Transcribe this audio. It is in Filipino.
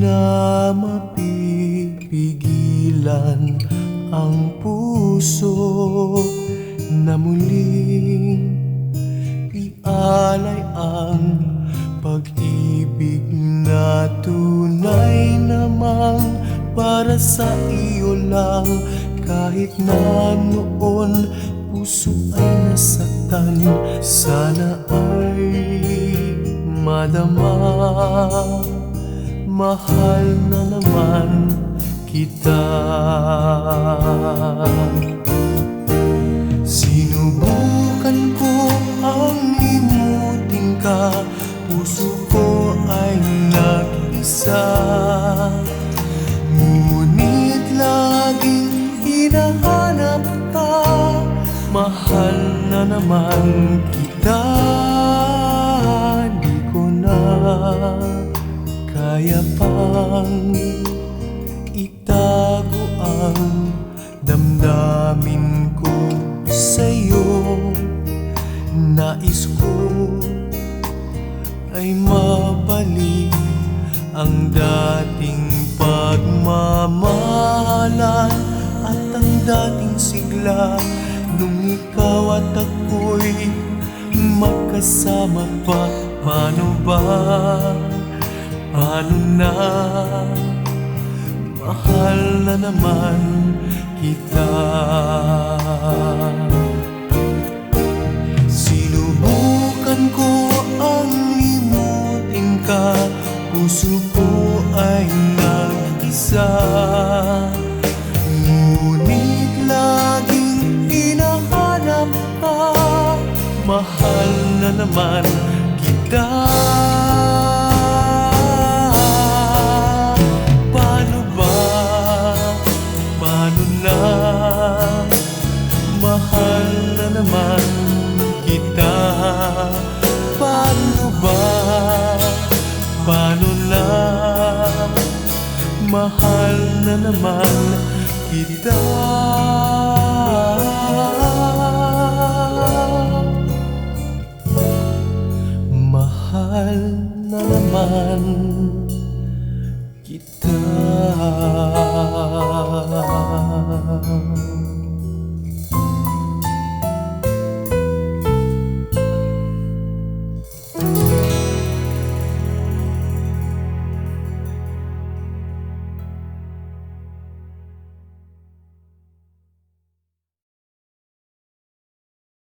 na mapipigilan ang puso na muling ialay ang pag-ibig na tunay namang para sa iyo lang. Kahit na noon puso ay nasaktan, sana ay madama. Mahal na naman kita. Sinubukan ko ang limutin ka, puso ko ay nag-isa. Ngunit laging hinahanap ka, mahal na naman kita. Di ko na kaya pang itago ang damdamin ko sa'yo. Nais ko ay mabalik ang dating pagmamahalan at ang dating sigla nung ikaw at ako'y magkasama pa. Paano ba? Paano na? Mahal na naman kita. Sinubukan ko ang limutin ka, puso ko ay nag-isa. Ngunit laging hinahanap ka, mahal na naman kita. Paano ba? Paano na? Mahal na naman kita. Paano ba? Paano na? Mahal na naman kita. Mahal na naman kita.